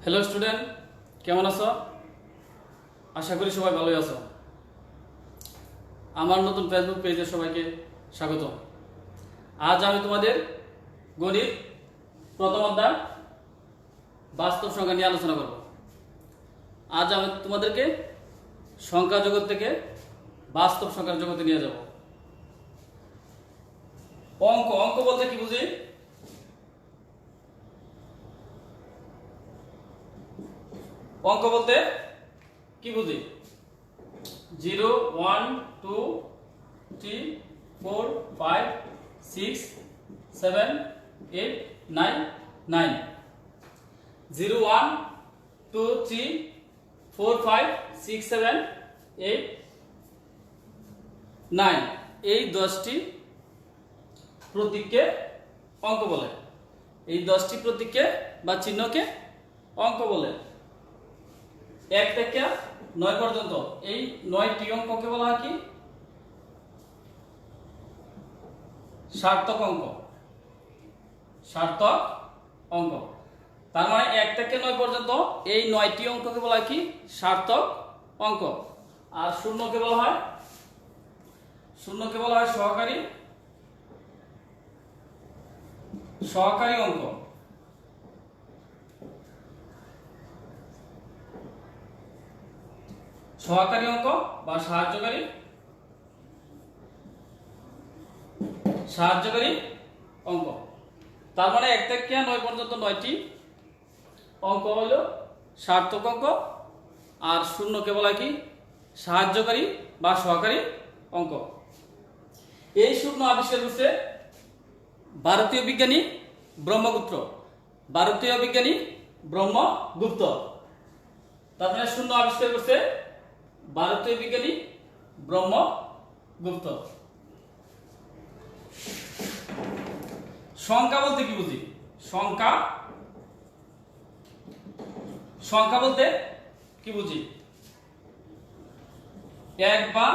Hello student, কেমন আছো? আশা করি সবাই ভালোই আছো। আমার নতুন ফেসবুক পেজে সবাইকে স্বাগত। আজ আমি তোমাদের গণিত প্রথম অধ্যায় বাস্তব সংখ্যা নিয়ে আলোচনা করব। আজ আমি তোমাদেরকে সংখ্যা জগৎ থেকে বাস্তব সংখ্যার জগতে নিয়ে যাব। অঙ্ক অঙ্ক বলতে কি বুঝি? অঙ্ক বলতে কি বুঝি? 0 1 2 3 4 5 6 7 8 9 9 0 1 2 3 4 5 6 7 8 9 এই 10টি প্রতীককে অঙ্ক বলে। এই 10টি প্রতীককে বা চিহ্নকে অঙ্ক বলে। 1 থেকে 9 পর্যন্ত এই 9টি অঙ্ককে বলা হয় কি? সার্থক অঙ্ক। সার্থক অঙ্ক। তার মানে 1 থেকে 9 পর্যন্ত এই 9টি অঙ্ককে বলা হয় কি? সার্থক অঙ্ক। আর শূন্যকে বলা হয় সহকারী অঙ্ক। সহকারী অঙ্ক বা সাহায্যকারী অঙ্ক। তার মানে 1 থেকে 9 পর্যন্ত 9টি অঙ্ক হলো সার্থক অঙ্ক, আর শূন্যকে বলা কি? সাহায্যকারী বা সহকারী অঙ্ক। এই শূন্য আবিষ্কার করছে ভারতীয় বিজ্ঞানী ব্রহ্মগুপ্ত। তার মানে শূন্য আবিষ্কার করছে ভারতীয় বিজ্ঞানী ব্রহ্মগুপ্ত। সংখ্যা বলতে কি বুঝি? সংখ্যা বলতে কি বুঝি? এক বা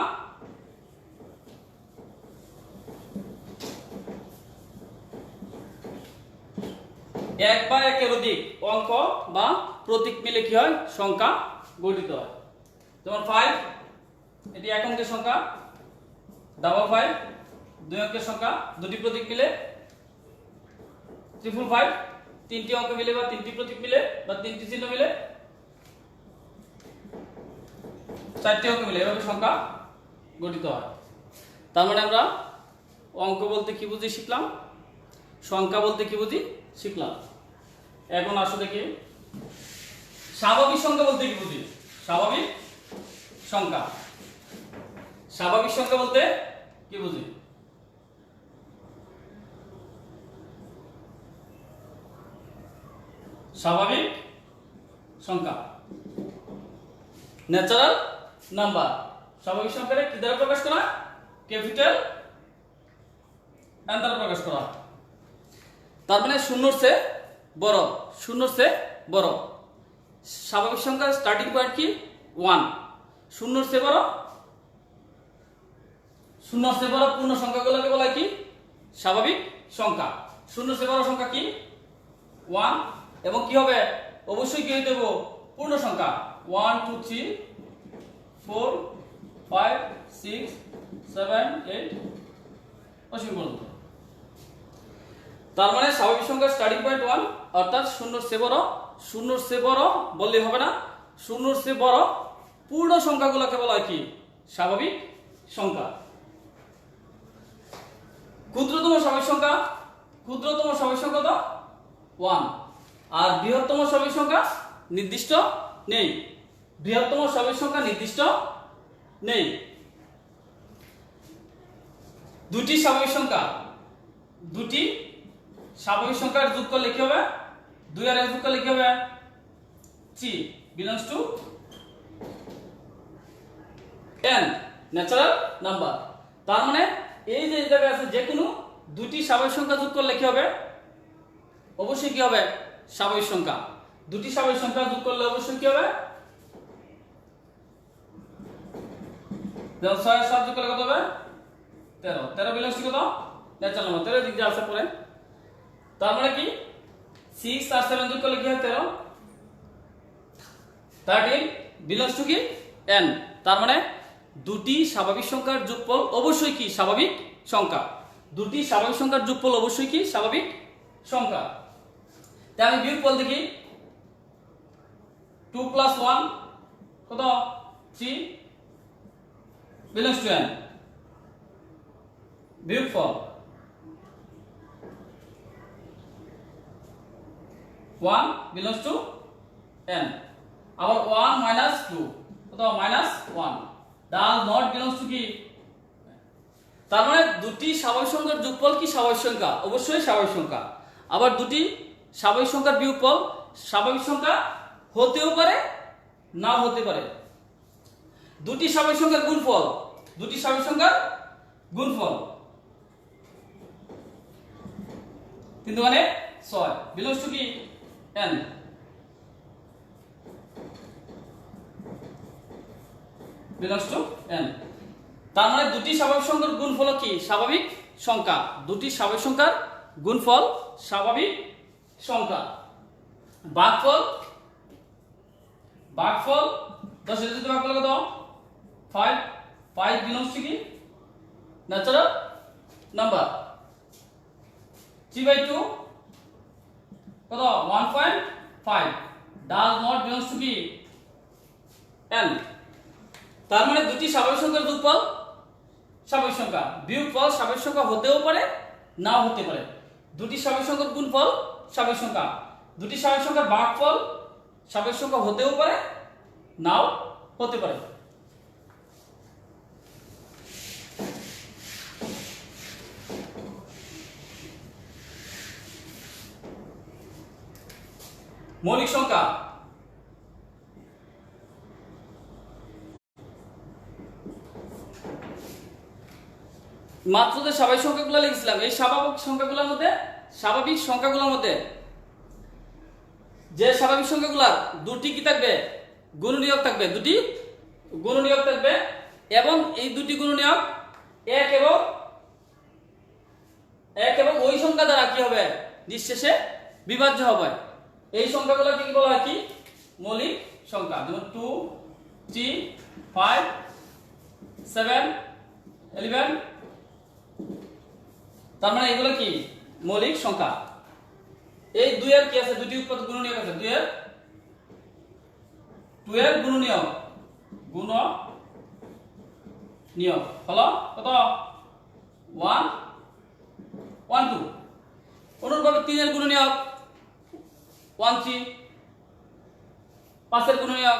একের অধিক অঙ্ক বা প্রতীক মিলে কি হয়? সংখ্যা গঠিত হয়। যেমন 5, এটি এক অঙ্কের সংখ্যা। 5 দুই অঙ্কের সংখ্যা, দুটি প্রতীক মিলে। 555 তিনটি অঙ্ক মিলে বা তিনটি প্রতীক মিলে বা তিনটি চিহ্ন মিলে। 4টি অঙ্ক মিলে, এভাবে সংখ্যা গঠিত হয়। তার মানে আমরা অঙ্ক বলতে কি বুঝি শিখলাম, সংখ্যা বলতে কি বুঝি শিখলাম। এখন আসো দেখি স্বাভাবিক সংখ্যা বলতে কি বুঝি? স্বাভাবিক সংখ্যা বলতে কি বুঝি? স্বাভাবিক সংখ্যা ন্যাচারাল নাম্বার। স্বাভাবিক সংখ্যাকে কি দ্বারা প্রকাশ করা? ক্যাপিটাল এন দ্বারা প্রকাশ করা। তার মানে শূন্যর চেয়ে বড়। স্বাভাবিক সংখ্যার স্টার্টিং পয়েন্ট কি? 1। শূন্যর চেয়ে বড় পূর্ণ সংখ্যাগুলোকে বলা হয় কি? স্বাভাবিক সংখ্যা। শূন্যর চেয়ে বড় সংখ্যা কি? 1। এবং কি হবে? অবশ্যই কি হইতে হবে? পূর্ণ সংখ্যা। 1 2 3 4 5 6 7 8 অসীম পর্যন্ত। তার মানে স্বাভাবিক সংখ্যার স্টার্টিং পয়েন্ট 1, অর্থাৎ শূন্যর চেয়ে বড় বললে হবে না। শূন্যর চেয়ে বড় পূর্ণ সংখ্যাগুলোকে বলা হয় কি? স্বাভাবিক সংখ্যা। ক্ষুদ্রতম স্বাভাবিক সংখ্যা তো 1। আর বৃহত্তম স্বাভাবিক সংখ্যা নির্দিষ্ট নেই। দুটি স্বাভাবিক সংখ্যার যোগ করলে কি হবে? 2 আর 1 যোগ করলে কি হবে? 3 belongs to n, natural number. তার মানে এই যে জায়গায় আছে, যে কোনো দুটি স্বাভাবিক সংখ্যা যোগ করলে কি হবে? অবশ্যই কি হবে? স্বাভাবিক সংখ্যা। দুটি স্বাভাবিক সংখ্যা যোগ করলে অবশ্যই কি হবে? যেমন 6 আর 7 যোগ করলে কত হবে? 13 belongs to কত? Natural number. 13 দিক দিয়ে আছে পরে। তার মানে কি 6 আর 7 যোগ করলে কি হয়? 13। 13 বিলংস টু কি n। তার মানে দুটি স্বাভাবিক সংখ্যার যোগফল অবশ্যই কি স্বাভাবিক সংখ্যা, দুটি স্বাভাবিক সংখ্যার যোগফল অবশ্যই কি স্বাভাবিক সংখ্যা। তাই আমি বিয়োগফল দেখি 2 + 1 কত 3 বিলংস টু n। বিয়োগফল 1 বিলংস টু n। আবার 1 - 2 কত -1 ডাজ নট বিলংস টু কি। তার মানে দুটি স্বাভাবিক সংখ্যার যোগফল কি স্বাভাবিক সংখ্যা, অবশ্যই স্বাভাবিক সংখ্যা। আবার দুটি স্বাভাবিক সংখ্যার বিয়োগফল স্বাভাবিক সংখ্যা হতেও পারে নাও হতে পারে। দুটি স্বাভাবিক সংখ্যার গুণফল, দুটি স্বাভাবিক সংখ্যার গুণফল 3 × 6 বিলংস টু কি n। Belongs to n। তার মানে দুটি স্বাভাবিক সংখ্যার গুণফল কি স্বাভাবিক সংখ্যা, দুটি স্বাভাবিক সংখ্যার গুণফল স্বাভাবিক সংখ্যা। ভাগফল 10 এর যদি ভাগ করলে কত 5 বিলংস টু কি ন্যাচারাল নাম্বার। 3/2 কত 1.5 ডাজ নট বিলংস টু কি n। তার মানে দুটি স্বাভাবিক সংখ্যার যোগফল স্বাভাবিক সংখ্যা, বিয়োগফল স্বাভাবিক সংখ্যা হতেও পারে নাও হতে পারে। দুটি স্বাভাবিক সংখ্যার গুণফল স্বাভাবিক সংখ্যা, দুটি স্বাভাবিক সংখ্যার ভাগফল স্বাভাবিক সংখ্যা হতেও পারে নাও হতে পারে। মৌলিক সংখ্যা মাত্র যে স্বাভাবিক সংখ্যাগুলো লিখেছিলাম, এই স্বাভাবিক সংখ্যাগুলোর মধ্যে যে স্বাভাবিক সংখ্যাগুলোর দুটি কি থাকবে গুণনীয়ক থাকবে, দুটি গুণনীয়ক থাকবে এবং এই দুটি গুণনীয়ক এক এবং ওই সংখ্যা দ্বারা কি হবে নিঃশেষে বিভাজ্য হবে। এই সংখ্যাগুলোকে কি বলা হয় কি মৌলিক সংখ্যা। যেমন 2 3 5 7 11। তার মানে এগুলো কি মৌলিক সংখ্যা। এই 2 এর কি আছে দুটি উৎপাদক গুণনীয়ক আছে, 2 এর গুণনীয়ক হলো কত 1 1 2। অনুরূপভাবে 3 এর গুণনীয়ক 1 3, 5 এর গুণনীয়ক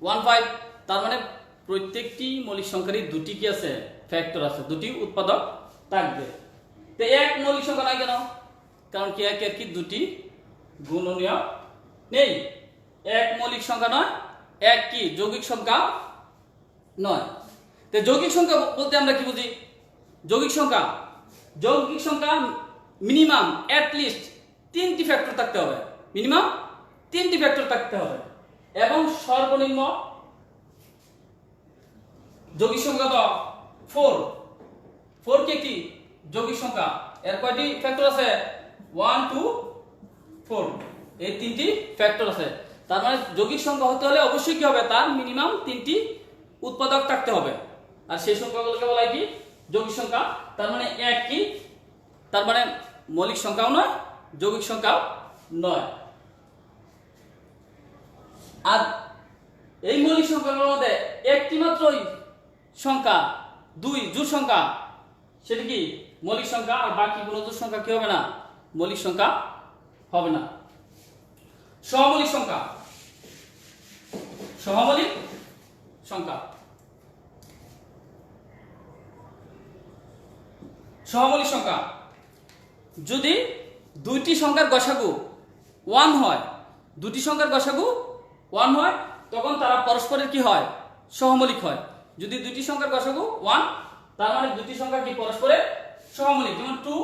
1 5। তার মানে প্রত্যেকটি মৌলিক সংখ্যারই দুটি কি আছে ফ্যাক্টর আছে, দুটি উৎপাদক থাকবে। তো এক মৌলিক সংখ্যা নাই কেন, কারণ কি একের কি দুটি গুণনীয়ক নেই। এক মৌলিক সংখ্যা নয়, এক কি যৌগিক সংখ্যা নয়। তো যৌগিক সংখ্যা বলতে আমরা কি বুঝি, যৌগিক সংখ্যা মিনিমাম এট লিস্ট 3টি ফ্যাক্টর থাকতে হবে, মিনিমাম 3টি ফ্যাক্টর থাকতে হবে এবং সর্বনিম্ন যৌগিক সংখ্যা তো 4 কি একটি যৌগিক সংখ্যা। এর কয়টি ফ্যাক্টর আছে 1 2 4, এই 3টি ফ্যাক্টর আছে। তার মানে যৌগিক সংখ্যা হতে হলে অবশ্যই কি হবে তার মিনিমাম 3টি উৎপাদক থাকতে হবে। আর সেই সংখ্যাগুলোকে বলা হয় কি যৌগিক সংখ্যা। তার মানে এক কি, তার মানে মৌলিক সংখ্যাও নয় যৌগিক সংখ্যাও নয়। আর এই মৌলিক সংখ্যাগুলোর মধ্যে একটি মাত্রই সংখ্যা 2 জোড় সংখ্যা, সেটা কি মৌলিক সংখ্যা। আর বাকি কোনো জোড় সংখ্যা কি হবে না মৌলিক সংখ্যা হবে না। সহমৌলিক সংখ্যা যদি দুইটি সংখ্যার গসাগু 1 হয়, দুটি সংখ্যার গসাগু 1 হয় তখন তারা পরস্পরের কি হয় সহমৌলিক হয়। যদি দুটি সংখ্যার গসাগু 1 তার মানে দুটি সংখ্যা কি পরস্পরের সহমৌলিক। যেমন 2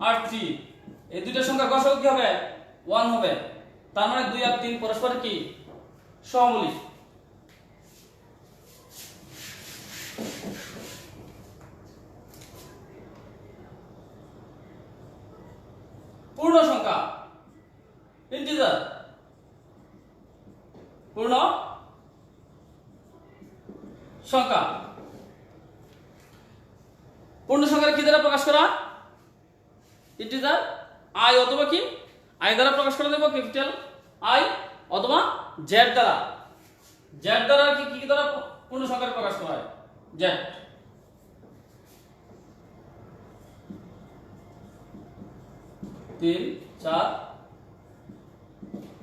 আর 3, এই দুইটা সংখ্যার গসাগু কি হবে 1 হবে। তার মানে 2 আর 3 পরস্পরের কি সহমৌলিক। পূর্ণ সংখ্যা ইন্টিজার পূর্ণ সংখ্যা। পূর্ণ সংখ্যা কি দ্বারা প্রকাশ করা? ইন্টিজার আই অথবা কি আই দ্বারা প্রকাশ করা দেব, ক্যাপিটাল আই অথবা জেড দ্বারা। জেড দ্বারা কি দ্বারা পূর্ণ সংখ্যা প্রকাশ করা হয়? জেড। তিন, চার,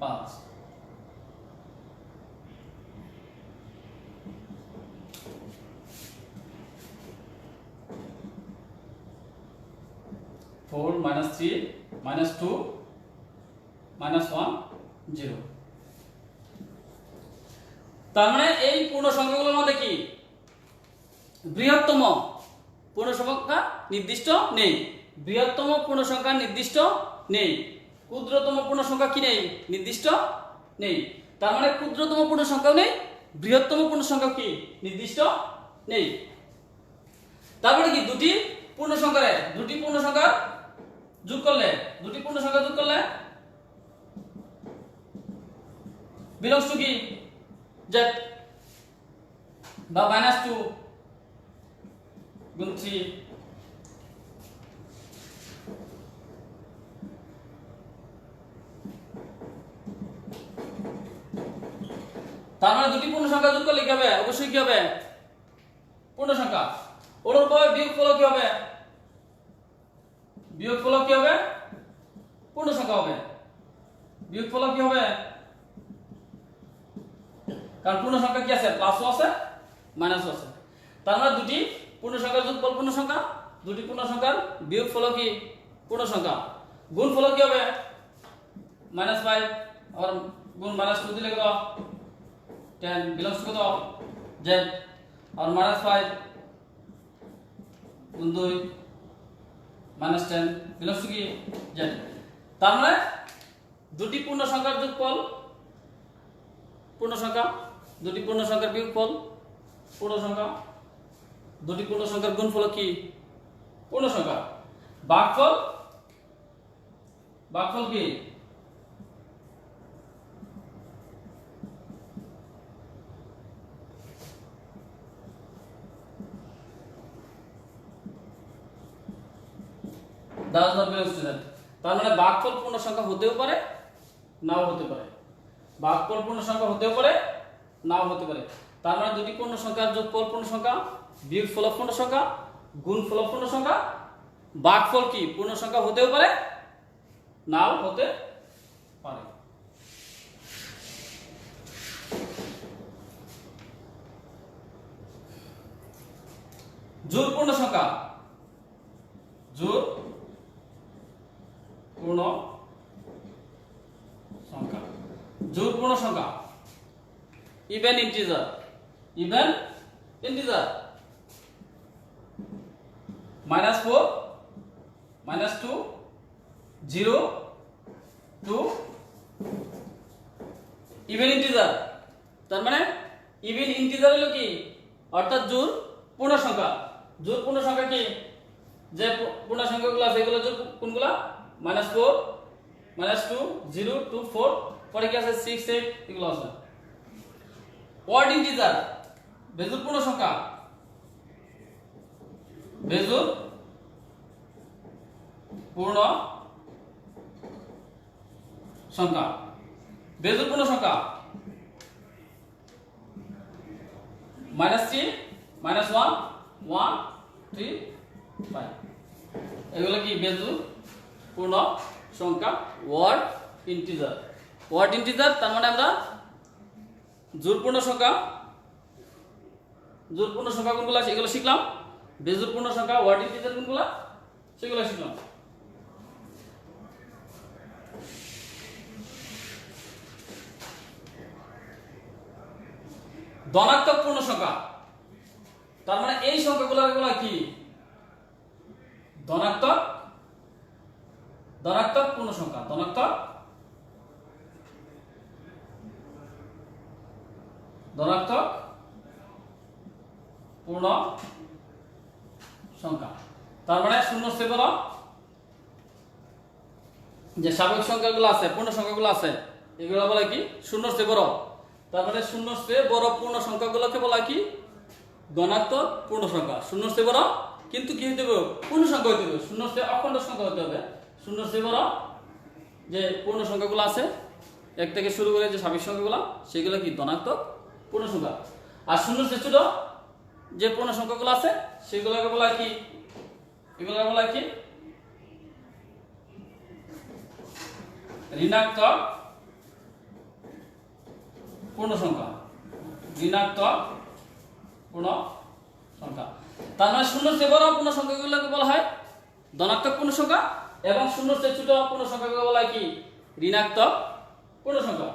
পাঁচ। Four minus three minus two minus one zero. তার মানে এই পূর্ণ সংখ্যাগুলোর মধ্যে কি বৃহত্তম পূর্ণ সংখ্যা নির্দিষ্ট নেই, বৃহত্তম পূর্ণ সংখ্যা নির্দিষ্ট নেই, ক্ষুদ্রতম পূর্ণ সংখ্যা কি নেই? নির্দিষ্ট নেই। তার মানে ক্ষুদ্রতম পূর্ণ সংখ্যাও নেই, বৃহত্তম পূর্ণ সংখ্যা কি নির্দিষ্ট নেই। তারপরে কি দুটি পূর্ণ সংখ্যার যোগ করলে বিলংস টু কি জেড বা মাইনাস টু গুণ থ্রি তার মানে দুটি পূর্ণ সংখ্যা যোগ করলে কি হবে? অবশ্যই কি হবে? পূর্ণ সংখ্যা। অনুরূপ ভাবে বিয়োগফল কি হবে? বিয়োগফল কি হবে? পূর্ণ সংখ্যা হবে। বিয়োগফল কি হবে? কারণ পূর্ণ সংখ্যা কি আছে? প্লাসও আছে মাইনাসও আছে। তার মানে দুটি পূর্ণ সংখ্যার যোগফল পূর্ণ সংখ্যা, দুটি পূর্ণ সংখ্যার বিয়োগফল কি পূর্ণ সংখ্যা। গুণফল কি হবে? মাইনাস 5 আর গুণ মাইনাস 2 দিলে কত? 10 বিলংস কত? জেড। আর মাইনাস 5 গুণ 2 মাইনাস 10 বিলংস টু কি জেড। তার মানে দুটি পূর্ণ সংখ্যার যোগফল পূর্ণ সংখ্যা, দুটি পূর্ণ সংখ্যার বিয়োগফল পূর্ণ সংখ্যা, দুটি পূর্ণ সংখ্যার গুণফল কি পূর্ণ সংখ্যা। ভাগফল কি? does not belong to that। তার মানে ভাগফল পূর্ণ সংখ্যা হতেও পারে নাও হতে পারে, ভাগফল পূর্ণ সংখ্যা হতেও পারে নাও হতে পারে। তার মানে দুটি পূর্ণ সংখ্যার যোগফল পূর্ণ সংখ্যা, বিয়োগফল পূর্ণ সংখ্যা, গুণফল পূর্ণ সংখ্যা, ভাগফল কি পূর্ণ সংখ্যা হতেও পারে নাও হতে পারে। জোড় পূর্ণ সংখ্যা, জোড় পূর্ণ সংখ্যা, জোড় পূর্ণ সংখ্যা ইভেন ইন্টিজার, -4 -2 0 2 ইভেন ইন্টিজার। তার মানে ইভেন ইন্টিজার হলো কি অর্থাৎ জোড় পূর্ণ সংখ্যা। জোড় পূর্ণ সংখ্যা কি যে পূর্ণ সংখ্যাগুলো আছে এগুলো জোড় কোনগুলা? -4 -2 0 2 4 পরে কি আছে 6 8 এগুলো আছে। অড ইন্টিজার বেজোড় পূর্ণ সংখ্যা, বেজোড় পূর্ণ সংখ্যা, বেজোড় পূর্ণ সংখ্যা -3 -1 1 3 5 এগুলো কি বেজোড় পূর্ণ সংখ্যা ওয়ার্ড ইন্টিজার। ওয়ার্ড ইন্টিজার তার মানে আমরা জোড় পূর্ণ সংখ্যা কোনগুলো সেগুলো শিখলাম, বেজোড় পূর্ণ সংখ্যা ওয়ার্ড ইন্টিজার কোনগুলো সেগুলো শিখলাম। ধনাত্মক পূর্ণ সংখ্যা তার মানে এই সংখ্যাগুলো কি ধনাত্মক পূর্ণ সংখ্যা, ধনাত্মক পূর্ণ সংখ্যা। তার মানে শূন্য থেকে বড় যে স্বাভাবিক সংখ্যাগুলো আছে পূর্ণ সংখ্যাগুলো আছে এগুলো বলে কি শূন্য থেকে বড়। তার মানে শূন্যর চেয়ে বড় পূর্ণ সংখ্যাগুলোকে বলা কি ধনাত্মক পূর্ণ সংখ্যা। শূন্যর চেয়ে বড় কিন্তু কি হতে হবে পূর্ণ সংখ্যা হতে হবে, শূন্যর চেয়ে অখণ্ড সংখ্যা হতে হবে। শূন্যর চেয়ে বড় যে পূর্ণ সংখ্যাগুলো আছে এক থেকে শুরু করে যে স্বাভাবিক সংখ্যাগুলো সেগুলো কি ধনাত্মক পূর্ণ সংখ্যা। আর শূন্যর চেয়ে ছোট যে পূর্ণ সংখ্যাগুলো আছে সেগুলোকে বলা কি, এগুলোকে বলা কি ঋণাত্মক পূর্ণ সংখ্যা। ঋণাত্মক পূর্ণ সংখ্যা। তার মানে শূন্যর চেয়ে বড় পূর্ণ সংখ্যাগুলোকে বলা হয় ধনাত্মক পূর্ণ সংখ্যা এবং শূন্যর চেয়ে ছোট পূর্ণ সংখ্যাগুলো বলা হয় কি ঋণাত্মক পূর্ণ সংখ্যা।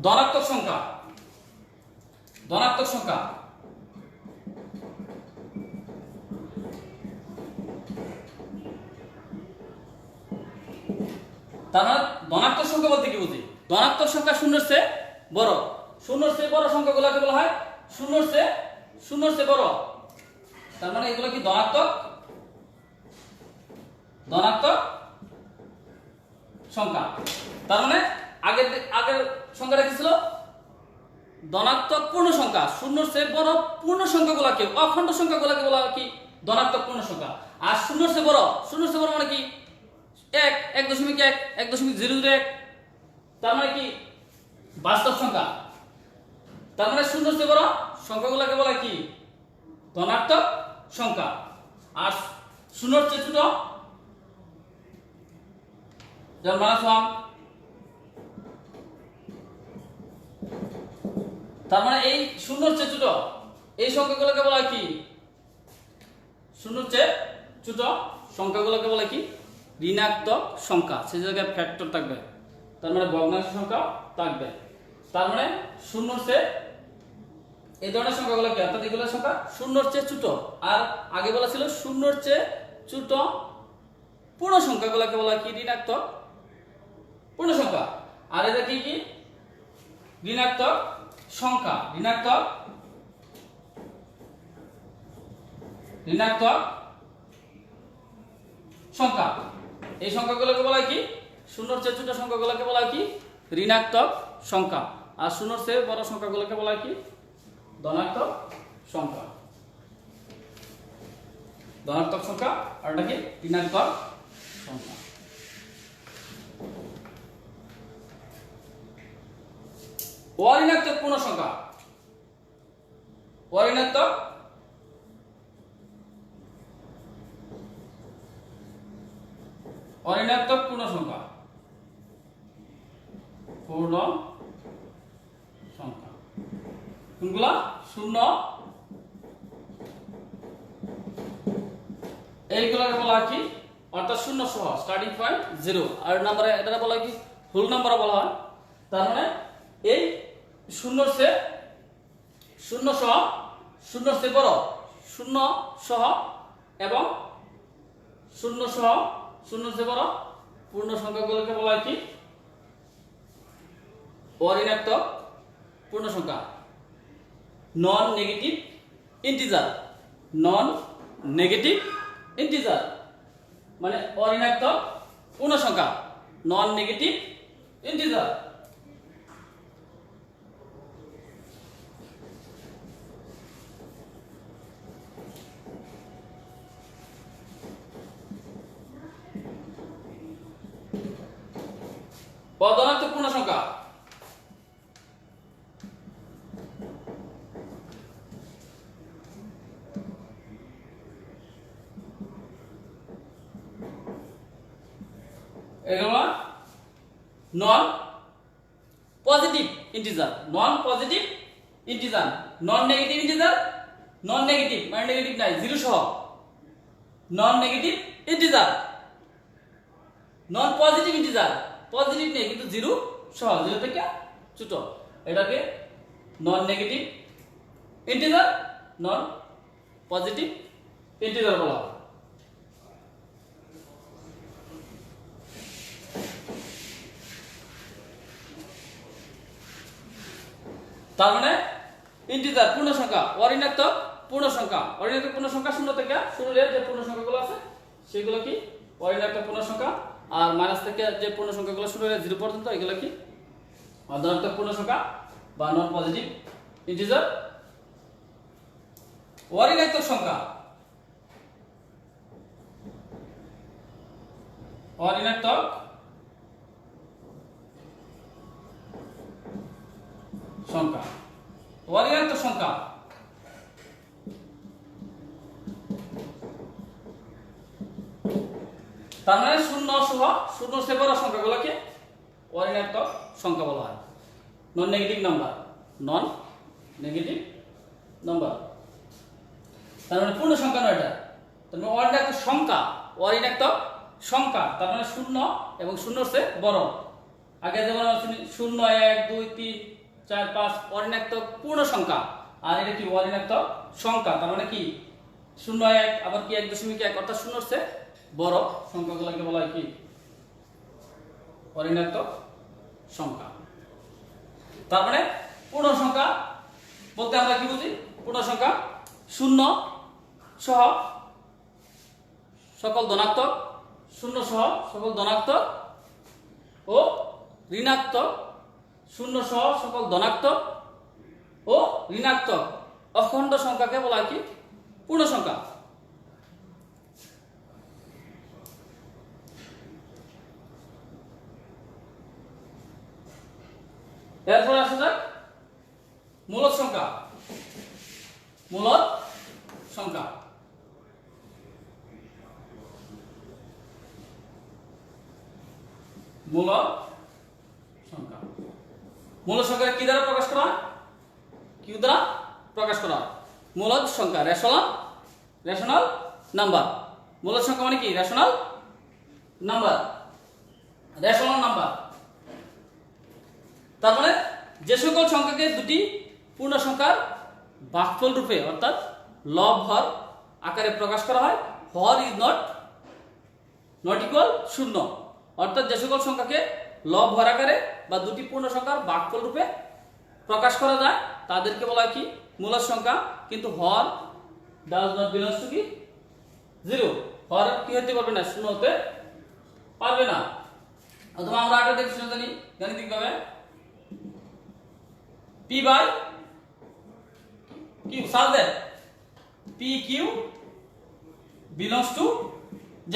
ধনাত্মক সংখ্যা, ধনাত্মক সংখ্যা তার মানে ধনাত্মক সংখ্যা বলতে কি বুঝি, ধনাত্মক সংখ্যা শূন্যের চেয়ে বড়, শূন্যের চেয়ে বড় সংখ্যাগুলোকে বলা হয় শূন্যের চেয়ে বড়। তার মানে এগুলো কি ধনাত্মক, ধনাত্মক সংখ্যা। তার মানে আগের সংখ্যাটা কি ছিল ধনাত্মক পূর্ণ সংখ্যা। শূন্যের চেয়ে বড় পূর্ণ সংখ্যাগুলোকে অখণ্ড সংখ্যাগুলোকে বলা হয় কি ধনাত্মক পূর্ণ সংখ্যা। আর শূন্যের চেয়ে বড় মানে কি 1, 1.1, 1.001, তার মানে কি বাস্তব সংখ্যা। তার মানে শূন্যের চেয়ে বড় সংখ্যাগুলোকে বলা কি ধনাত্মক সংখ্যা। আর শূন্যের চেয়ে ছোট যেমন -1, তার মানে এই শূন্যের চেয়ে ছোট এই সংখ্যাগুলোকে বলা কি শূন্যের চেয়ে ছোট সংখ্যাগুলোকে বলা কি ঋণাত্মক সংখ্যা। সেই জায়গায় ফ্যাক্টর থাকবে, তার মানে ভগ্নাংশ সংখ্যা থাকবে। তার মানে শূন্যর চেয়ে এই ধরনের সংখ্যাগুলোকে অর্থাৎ এগুলো সংখ্যা শূন্যর চেয়ে ছোট। আর আগে বলা ছিল শূন্যর চেয়ে ছোট পূর্ণ সংখ্যাগুলোকে বলা কি ঋণাত্মক পূর্ণ সংখ্যা। আর এটা কি কি ঋণাত্মক সংখ্যা, ঋণাত্মক সংখ্যা। এই সংখ্যাগুলোকে বলা কি শূন্যর চেয়ে ছোট সংখ্যাগুলোকে বলা কি ঋণাত্মক সংখ্যা। আর শূন্যর চেয়ে বড় সংখ্যাগুলোকে বলা কি ধনাত্মক সংখ্যা। ধনাত্মক সংখ্যা আর এটা কি ঋণাত্মক সংখ্যা। অঋণাত্মক পূর্ণ সংখ্যা, অঋণাত্মক পূর্ণ সংখ্যা, পূর্ণ সংখ্যা কোনগুলা শূন্য এইগুলোকে বলা কি অর্থাৎ শূন্য সহ স্টার্টিং পয়েন্ট 0 আর নাম্বারে এটা বলা কি হোল নাম্বার বলা হয়। তার মানে এই শূন্য সহ শূন্য চেয়ে বড় শূন্য সহ এবং শূন্য চেয়ে বড় পূর্ণ সংখ্যাগুলোকে বলা হয় কি অঋণাত্মক পূর্ণ সংখ্যা। নন negative integer, non negative integer মানে অঋণাত্মক পূর্ণ সংখ্যা, নন নেগেটিভ ইন্টিজার। অধনাত্মক পূর্ণ সংখ্যা, এগুলো non positive integer, non positive integer, non negative integer, non negative মানে নেগেটিভ নাই জিরো সহ non negative integer, non positive integer positive নেই কিন্তু জিরো সহ জিরো থেকে ছোট এটাকে non negative integer, non positive integer বলা হয়। তার মানে ইন্টিজার পূর্ণ সংখ্যা, অঋণাত্মক পূর্ণ সংখ্যা, অঋণাত্মক পূর্ণ সংখ্যা শূন্য থেকে শুরু যে পূর্ণ সংখ্যাগুলো আছে সেগুলো কি অঋণাত্মক পূর্ণ সংখ্যা, আর মাইনাস থেকে যে পূর্ণ সংখ্যাগুলো শুরু হয়ে 0 পর্যন্ত এগুলো কি ধনাত্মক পূর্ণ সংখ্যা বা নন পজিটিভ ইন্টিজার। অঋণাত্মক সংখ্যা, অঋণাত্মক সংখ্যা, অঋণাত্মক সংখ্যা তার মানে শূন্য সহ শূন্য সে বড় সংখ্যাগুলোকে অঋণাত্মক সংখ্যা বলা হয়, non negative number, non negative number. তার মানে পূর্ণ সংখ্যা নয় এটা, তার মানে অঋণাত্মক সংখ্যা, অঋণাত্মক সংখ্যা তার মানে শূন্য এবং শূন্যর চেয়ে বড়। আগে যেমন 0 1 2 3 4 5 অঋণাত্মক পূর্ণ সংখ্যা, আর এটা কি অঋণাত্মক সংখ্যা, তার মানে কি 0 1 আবার কি 1.1 অর্থাৎ শূন্যর চেয়ে বড় সংখ্যাগুলোকে বলা হয় কি অঋণাত্মক সংখ্যা। তার মানে পূর্ণ সংখ্যা বলতে আমরা কি বুঝি? পূর্ণ সংখ্যা শূন্য সহ সকল ধনাত্মক, শূন্য সহ সকল ধনাত্মক ও ঋণাত্মক, শূন্য সহ সকল ধনাত্মক ও ঋণাত্মক অখণ্ড সংখ্যাকে বলা হয় কি পূর্ণ সংখ্যা। এরপর আসা যাক মূলদ সংখ্যা। মূলদ সংখ্যা, মূলদ সংখ্যা, মূলদ সংখ্যা কি দ্বারা প্রকাশ করা হয়? কি দ্বারা প্রকাশ করা হয়? মূলদ সংখ্যা রেশনাল নাম্বার। মূলদ সংখ্যা মানে কি? Rational number, rational number. তার মানে যে সকল সংখ্যাকে দুটি পূর্ণ সংখ্যার ভাগফল রূপে অর্থাৎ লব হর আকারে প্রকাশ করা হয়, হর ইজ নট ইকুয়াল শূন্য, অর্থাৎ যে সকল সংখ্যাকে লব হর আকারে বা দুটি পূর্ণ সংখ্যার ভাগফল রূপে প্রকাশ করা যায় তাদেরকে বলা হয় কি মূলদ সংখ্যা। কিন্তু হর ডাজ নট বিলংস টু কি 0, হর কি হতে পারবে না? শূন্য হতে পারবে না। অথবা আমরা আগে দেখছি জানি গাণিতিকভাবে P by Q, solve that. P Q belongs to Z.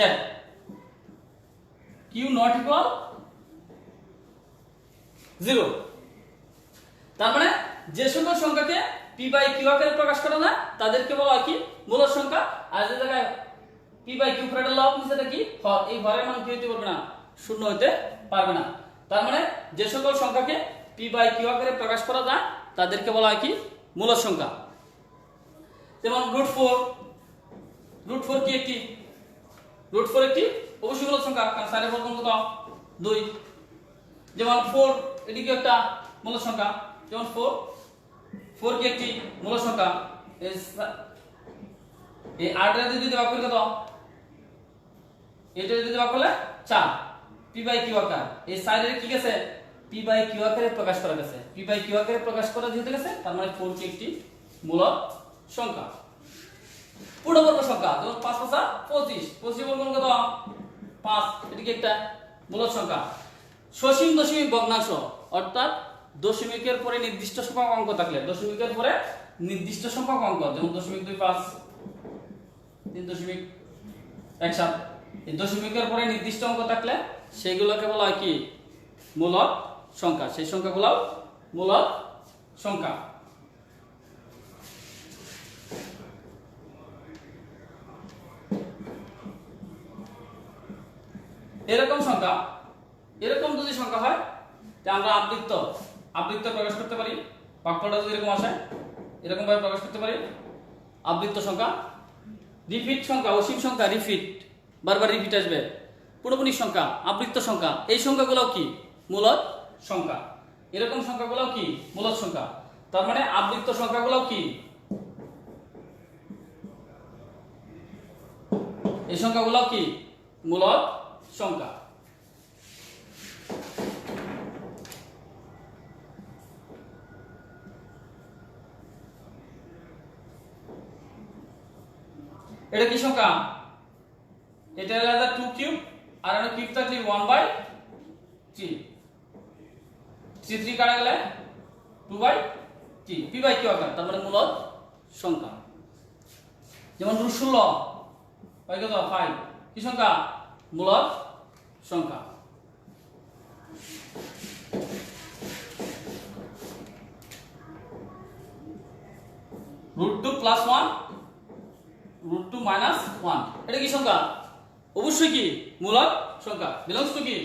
Q not equal 0. তার মানে যে সকল সংখ্যাকে P by Q আকারে প্রকাশ করা না তাদেরকে বলা হয় কি মূলদ সংখ্যা। আর যে জায়গায় P by Q ফ্রেডের লব নিচেটা কি হর, এই হরের মান কি হতে পারবে না? শূন্য হতে পারবে না। তার মানে যে সকল সংখ্যাকে P by Q আকারে প্রকাশ করা যায় তাদেরকে বলা হয় কি মূলদ সংখ্যা। যেমন √4 কি একটি √4 একটি অবশ্যই মূলদ সংখ্যা, কারণ 4 এর বর্গমূল কত 2। যেমন 4 এটি কি একটা মূলদ সংখ্যা, যেমন 4 কি একটি মূলদ সংখ্যা। এই 8 এর যদি ভাগ করি কত, এটা যদি ভাগ করলে 4 P by Q আকার। এই 4 এর কি গেছে P by Q আকারে প্রকাশ করা গেছে, P by Q আকারে প্রকাশ করা যেতে গেছে, তার মানে 4 কি একটি মূলদ সংখ্যা। পূর্ণবর্গ সংখ্যা, যেমন 5 5 25, 25 বর্গমূল কত 5, এটি কি একটা মূলদ সংখ্যা। সসীম দশমিক ভগ্নাংশ অর্থাৎ দশমিকের পরে নির্দিষ্ট সংখ্যক অঙ্ক থাকলে, দশমিকের পরে নির্দিষ্ট সংখ্যক অঙ্ক, যেমন 0.25 3.17, এই দশমিকের পরে নির্দিষ্ট অঙ্ক থাকলে সেগুলোকে বলা হয় কি মূলদ সংখ্যা। সেই সংখ্যাগুলো মূলদ সংখ্যা। এরকম সংখ্যা, এরকম যদি সংখ্যা হয় যে আমরা আবৃত্ত প্রকাশ করতে পারি, ভাগফলটা যদি এরকম আসে এরকম ভাবে প্রকাশ করতে পারি আবৃত্ত সংখ্যা। রিপিট সংখ্যা, অসীম সংখ্যা রিপিট, বারবার রিপিট আসবে। পূর্ণপূর্ণিক সংখ্যা, আবৃত্ত সংখ্যা, এই সংখ্যাগুলো কি মূলদ সংখ্যা। এরকম সংখ্যাগুলো কি মূলদ সংখ্যা। তার মানে আবৃত্ত সংখ্যাগুলো কি, এই সংখ্যাগুলো কি মূলদ সংখ্যা। এটা কি সংখ্যা? এটা হলো 2 কিউব আর এর কিউব থাকলে 1/3 3 কাটা গেলে 2/3 p বাই কিউ আকার তার মানে মূলদ সংখ্যা যেমন √16 পাই কত 5 কি সংখ্যা মূলদ সংখ্যা √2 + 1 √2 - 1 এটা কি সংখ্যা অবশ্যই কি মূলদ সংখ্যা বিলংস টু কি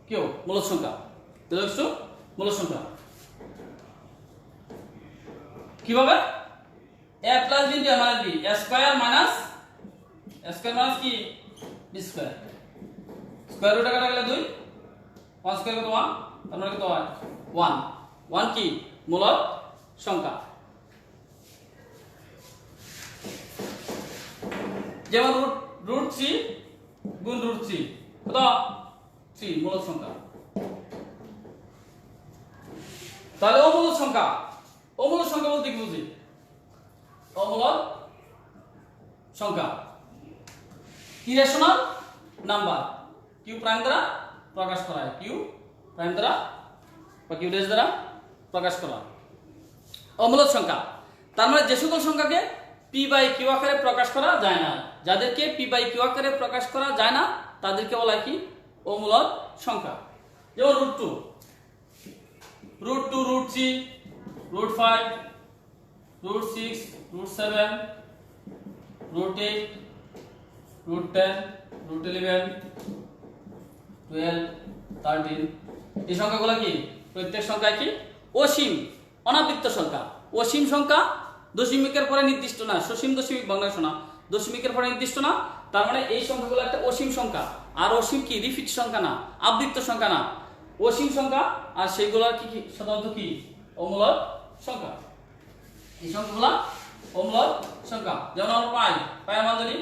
কিউ মূলদ সংখ্যা বিলংস টু মূলদ সংখ্যা কিভাবে a + b * a মানে b a স্কয়ার মাইনাস কি b স্কয়ার স্কয়ার রুট কাটা গেলে 2 1 স্কয়ার কত 1 তার মানে কত হয় 1 1 কি মূলদ সংখ্যা যেমন √3 গুণ √3 কত 3 মূলদ সংখ্যা তাহলে অমূলদ সংখ্যা বলতে কি বুঝি অমূলদ সংখ্যা ইরেশনাল নাম্বার কিউ প্রাইম দ্বারা প্রকাশ করা হয় কিউ প্রাইম দ্বারা বা কিউ ড্যাশ দ্বারা প্রকাশ করা অমূলদ সংখ্যা তার মানে যে সকল সংখ্যাকে p বাই কিউ আকারে প্রকাশ করা যায় না যাদেরকে p বাই কিউ আকারে প্রকাশ করা যায় না তাদেরকে বলা হয় কি অমূলদ সংখ্যা যেমন √2 √3 √5 √6 √7 √8 √10 √11 12 13 এই সংখ্যাগুলো কি প্রত্যেক সংখ্যা কি অসীম অনাবৃত্ত সংখ্যা অসীম সংখ্যা দশমিকের পরে নির্দিষ্ট না সসীম দশমিক ভগ্নাংশ না দশমিকের পরে নির্দিষ্ট না তার মানে এই সংখ্যাগুলো একটা অসীম সংখ্যা আর অসীম কি রিপিট সংখ্যা না আবৃত্ত সংখ্যা না অসীম সংখ্যা আর সেইগুলোর কি সাধারণত কি অমূলদ সংখ্যা এই সংখ্যাগুলো অমূলদ সংখ্যা যেমন আমরা পাই আমরা জানি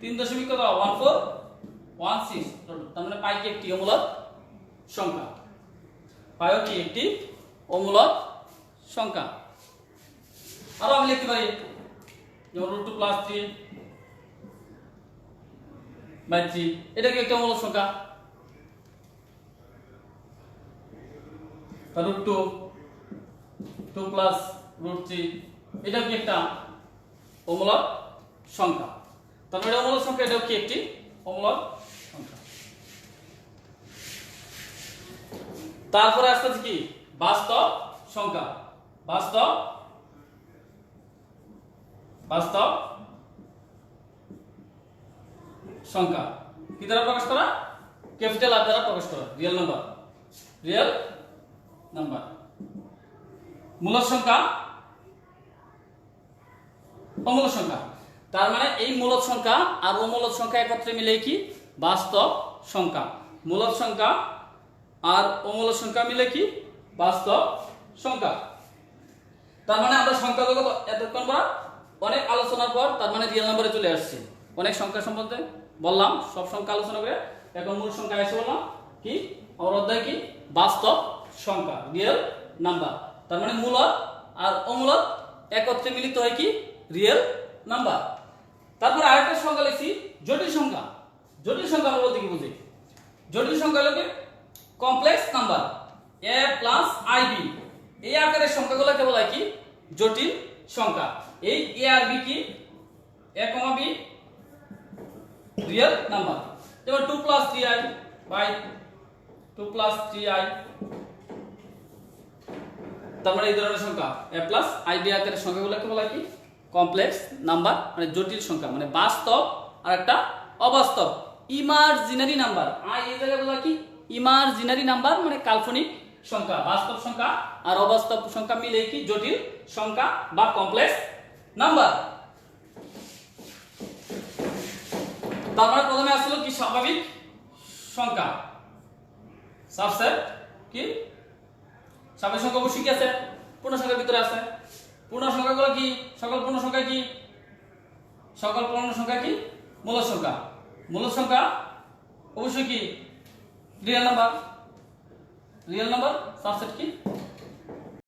3.1416 তার মানে পাই কি একটি অমূলদ সংখ্যা পাইও কি একটি অমূলদ সংখ্যা আরো আমি লিখতে পারি যেমন √2 + 3/3 এটা কি একটা অমূলদ সংখ্যা √2 2 + √3 এটা কি একটা অমূলদ সংখ্যা তার মানে অমূলদ সংখ্যা এটাও কি একটি অমূলদ সংখ্যা তারপরে আসছে কি বাস্তব সংখ্যা বাস্তব সংখ্যা কি দ্বারা প্রকাশ করা ক্যাপিটাল আর দ্বারা প্রকাশ করা রিয়েল নাম্বার মূলদ সংখ্যা অমূলদ সংখ্যা তার মানে এই মূলদ সংখ্যা আর অমূলদ সংখ্যা একত্রে মিলে কি বাস্তব সংখ্যা মূলদ সংখ্যা আর অমূলদ সংখ্যা মিলে কি বাস্তব সংখ্যা তার মানে আমরা সংখ্যা জগৎ এতক্ষণ পর অনেক আলোচনার পর তার মানে রিয়েল নাম্বারে চলে আসছে অনেক সংখ্যা সম্বন্ধে বললাম সব সংখ্যা আলোচনা করে এখন মূল সংখ্যা এসে বললাম কি আমার অধ্যায় কি বাস্তব সংখ্যা রিয়েল নাম্বার তার মানে মূলদ আর অমূলদ একত্রে মিলিত হয় কি রিয়েল নাম্বার তারপর আরেকটা সংখ্যা লিখছি জটিল সংখ্যা বলতে কি বুঝি জটিল সংখ্যা হলো কি কমপ্লেক্স নাম্বার a + ib এই আকারের সংখ্যাগুলোকে বলা হয় কি জটিল সংখ্যা এই a আর b কি a, b রিয়েল নাম্বার যেমন 2 + 3i বাই 2 + 3i তার মানে এই ধরনের সংখ্যা a + ib আকারের সংখ্যাগুলোকে বলা হয় কি কমপ্লেক্স নাম্বার মানে জটিল সংখ্যা মানে বাস্তব আর একটা অবাস্তব ইমাজিনারি নাম্বার এই জায়গায় বলা কি ইমাজিনারি নাম্বার মানে কাল্পনিক সংখ্যা বাস্তব সংখ্যা আর অবাস্তব সংখ্যা মিলে কি জটিল সংখ্যা বা কমপ্লেক্স নাম্বার তারপরে প্রথমে আসলো কি স্বাভাবিক সংখ্যা সাবসেট কি স্বাভাবিক সংখ্যা অবশ্যই কি আছে পূর্ণ সংখ্যার ভিতরে আছে পূর্ণ সংখ্যাগুলো কি সকল পূর্ণ সংখ্যা কি মূলদ সংখ্যা অবশ্যই কি রিয়েল নাম্বার সাবসেট কি